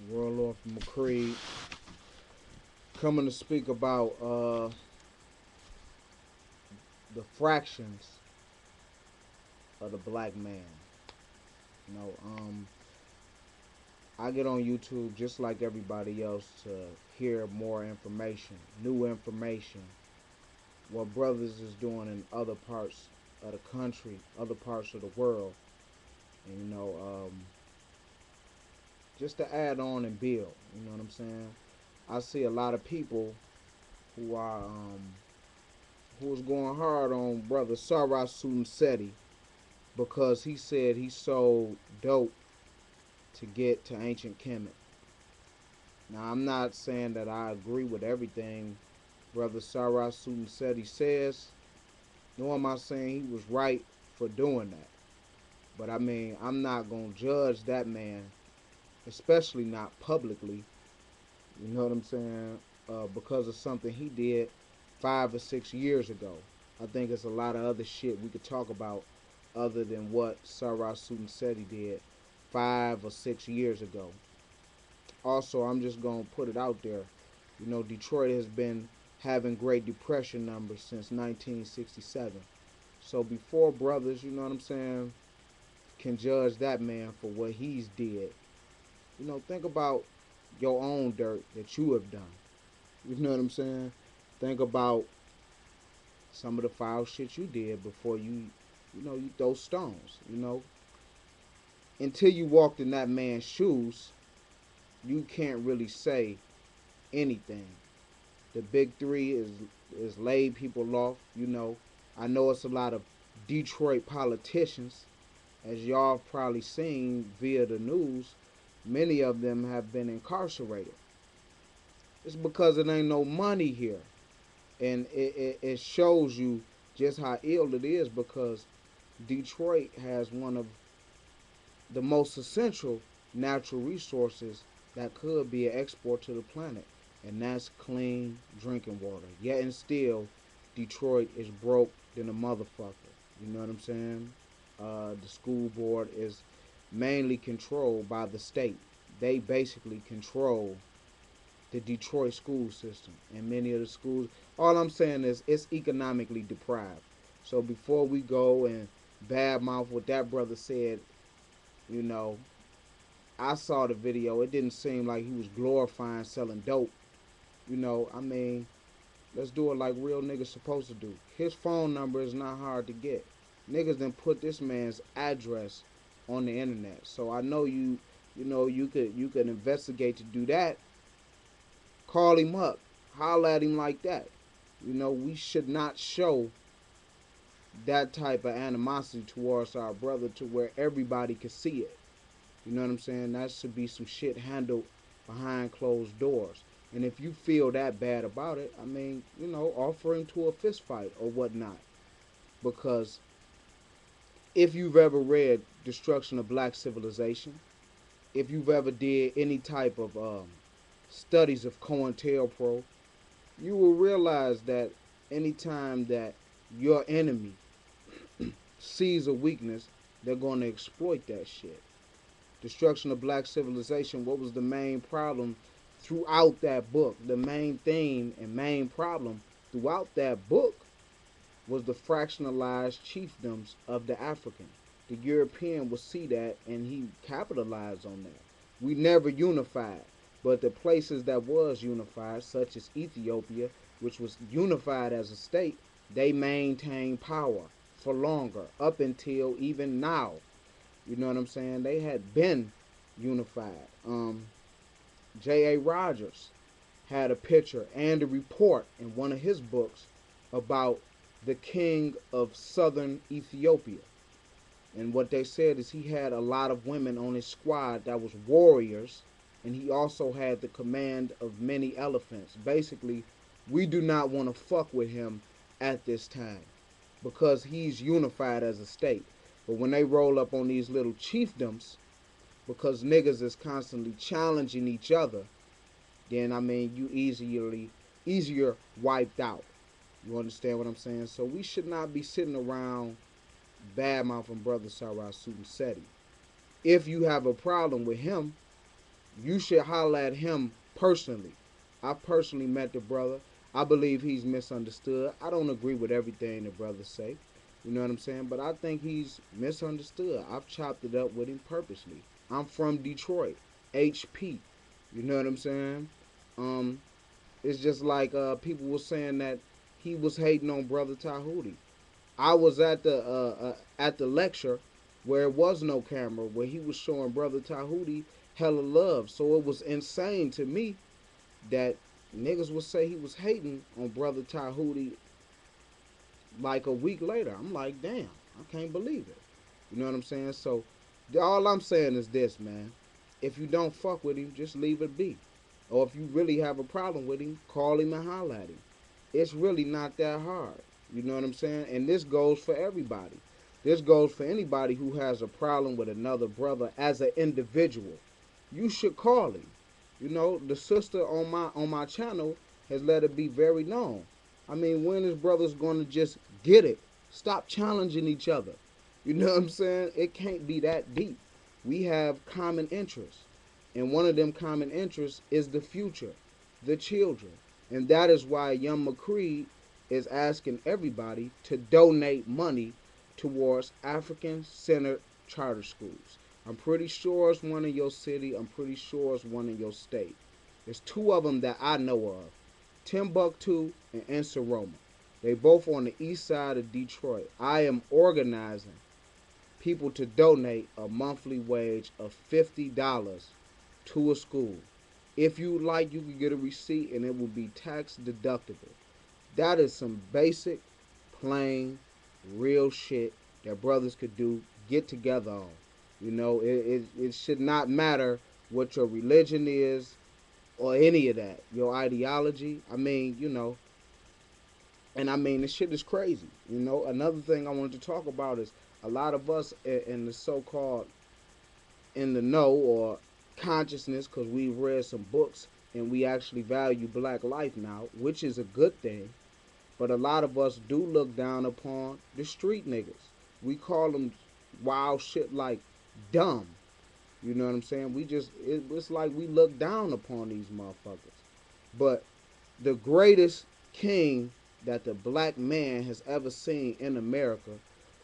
Warlord from McCree, coming to speak about the fractions of the black man. You know, I get on YouTube just like everybody else to hear more information, new information, what brothers is doing in other parts of the country, other parts of the world, and just to add on and build. You know what I'm saying? I see a lot of people who are who was going hard on brother SARA SETI because he said he sold dope to get to ancient Kemet. Now I'm not saying that I agree with everything brother SARA SETI says, nor am I saying he was right for doing that. But I mean, I'm not gonna judge that man, especially not publicly. You know what I'm saying? Because of something he did 5 or 6 years ago. I think there's a lot of other shit we could talk about other than what Sarah Seti did 5 or 6 years ago. Also, I'm just gonna put it out there. You know, Detroit has been having Great Depression numbers since 1967. So before brothers, you know what I'm saying, can judge that man for what he's did, you know, think about your own dirt that you have done. You know what I'm saying? Think about some of the foul shit you did before you throw stones. You know, until you walked in that man's shoes, you can't really say anything. The big three is laid people off. You know, I know it's a lot of Detroit politicians, as y'all have probably seen via the news. Many of them have been incarcerated. It's because it ain't no money here, and it shows you just how ill it is because Detroit has one of the most essential natural resources that could be an export to the planet, and that's clean drinking water. Yet and still, Detroit is broke than a motherfucker. You know what I'm saying? The school board is mainly controlled by the state. They basically control the Detroit school system and many of the schools. All I'm saying is it's economically deprived. So before we go and badmouth what that brother said, you know, I saw the video. It didn't seem like he was glorifying selling dope. You know, I mean, let's do it like real niggas supposed to do. His phone number is not hard to get. Niggas then put this man's address on the internet. So I know you could investigate to do that. Call him up, holler at him like that. You know, we should not show that type of animosity towards our brother to where everybody can see it. You know what I'm saying? That should be some shit handled behind closed doors. And if you feel that bad about it, I mean, offer him to a fist fight or whatnot. Because if you've ever read Destruction of Black Civilization, if you've ever did any type of studies of COINTELPRO, you will realize that anytime that your enemy sees a weakness, they're going to exploit that shit. Destruction of Black Civilization, what was the main problem throughout that book? The main theme and main problem throughout that book was the fractionalized chiefdoms of the African. The European would see that and he capitalized on that. We never unified, but the places that was unified, such as Ethiopia, which was unified as a state, they maintained power for longer, up until even now. You know what I'm saying? They had been unified. J.A. Rogers had a picture and a report in one of his books about the king of southern Ethiopia. And what they said is he had a lot of women on his squad that was warriors, and he also had the command of many elephants. Basically, we do not want to fuck with him at this time because he's unified as a state. But when they roll up on these little chiefdoms, because niggas is constantly challenging each other, then I mean you easier wiped out. You understand what I'm saying? So we should not be sitting around bad mouthing brother Sarah Seti. If you have a problem with him, You should holler at him personally. I personally met the brother. I believe he's misunderstood. I don't agree with everything the brother say. You know what I'm saying? But I think he's misunderstood. I've chopped it up with him purposely. I'm from Detroit. HP. You know what I'm saying? Um, it's just like people were saying that he was hating on Brother Tahuti. I was at the lecture where it was no camera, where he was showing Brother Tahuti hella love. So it was insane to me that niggas would say he was hating on Brother Tahuti like a week later. I'm like, damn, I can't believe it. You know what I'm saying? So all I'm saying is this, man. If you don't fuck with him, just leave it be. Or if you really have a problem with him, call him and holler at him. It's really not that hard. You know what I'm saying? And this goes for everybody. This goes for anybody who has a problem with another brother as an individual. You should call him. You know, the sister on my channel has let it be very known. I mean, when is brothers gonna just get it? Stop challenging each other. You know what I'm saying? It can't be that deep. We have common interests. And one of them common interests is the future, the children. And that is why Young McCreed is asking everybody to donate money towards African-centered charter schools. I'm pretty sure it's one in your city. I'm pretty sure it's one in your state. There's two of them that I know of, Timbuktu and Enseroma. They both on the east side of Detroit. I am organizing people to donate a monthly wage of $50 to a school. If you like, you can get a receipt and it will be tax deductible. That is some basic, plain, real shit that brothers could do, get together on. You know, it should not matter what your religion is or any of that, your ideology. I mean, you know, and I mean, this shit is crazy. You know, another thing I wanted to talk about is a lot of us in the so-called in the know or consciousness, because we've read some books and we actually value black life now, which is a good thing. But a lot of us do look down upon the street niggas. We call them wild shit like dumb. You know what I'm saying? It's like we look down upon these motherfuckers. But the greatest king that the black man has ever seen in America,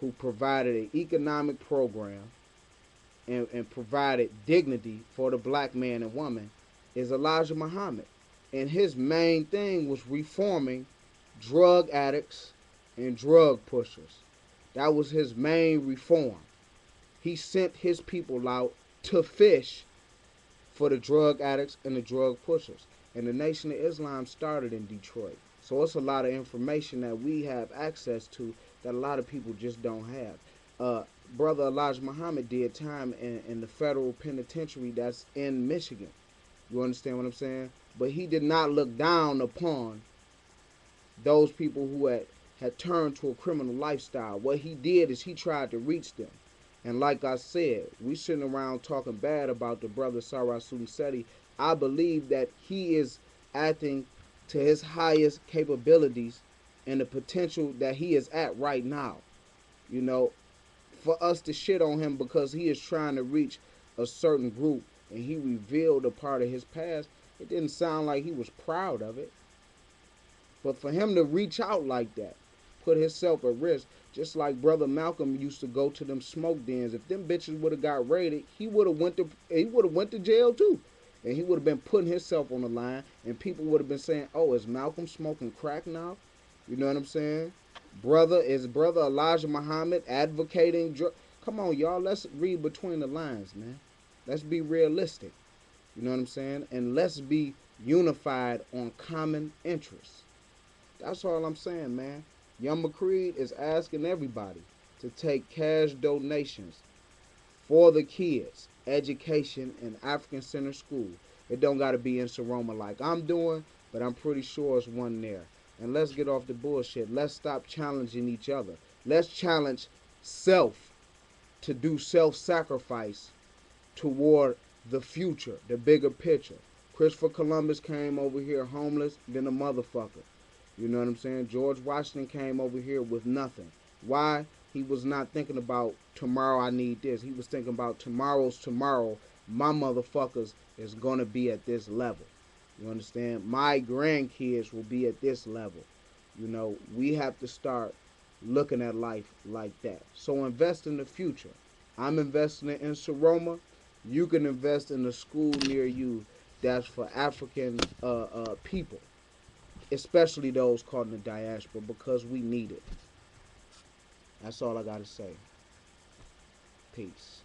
who provided an economic program and provided dignity for the black man and woman, is Elijah Muhammad. And his main thing was reforming drug addicts and drug pushers. That was his main reform. He sent his people out to fish for the drug addicts and the drug pushers. And the Nation of Islam started in Detroit. So it's a lot of information that we have access to that a lot of people just don't have. Brother Elijah Muhammad did time in the federal penitentiary that's in Michigan. You understand what I'm saying? But he did not look down upon those people who had turned to a criminal lifestyle. What he did is he tried to reach them. And like I said, we sitting around talking bad about the brother SARA, SETI. I believe that he is acting to his highest capabilities and the potential that he is at right now. You know, for us to shit on him because he is trying to reach a certain group and he revealed a part of his past, it didn't sound like he was proud of it. But for him to reach out like that, put himself at risk, just like Brother Malcolm used to go to them smoke dens. If them bitches would have got raided, he would have went to jail too. And he would have been putting himself on the line, and people would have been saying, "Oh, is Malcolm smoking crack now?" You know what I'm saying? Is brother Elijah Muhammad advocating Come on, y'all, let's read between the lines, man. Let's be realistic. You know what I'm saying? And let's be unified on common interests. That's all I'm saying, man. Young McCreed is asking everybody to take cash donations for the kids, education in African Center School. It don't got to be in Seroma like I'm doing, but I'm pretty sure it's one there. And let's get off the bullshit. Let's stop challenging each other. Let's challenge self to do self-sacrifice toward the future, the bigger picture. Christopher Columbus came over here homeless, then a motherfucker. You know what I'm saying? George Washington came over here with nothing. Why? He was not thinking about tomorrow I need this. He was thinking about tomorrow's tomorrow my motherfuckers is gonna be at this level. You understand? My grandkids will be at this level. You know, we have to start looking at life like that. So invest in the future. I'm investing in Saroma. You can invest in a school near you that's for African people, especially those caught in the diaspora, because we need it. That's all I got to say. Peace.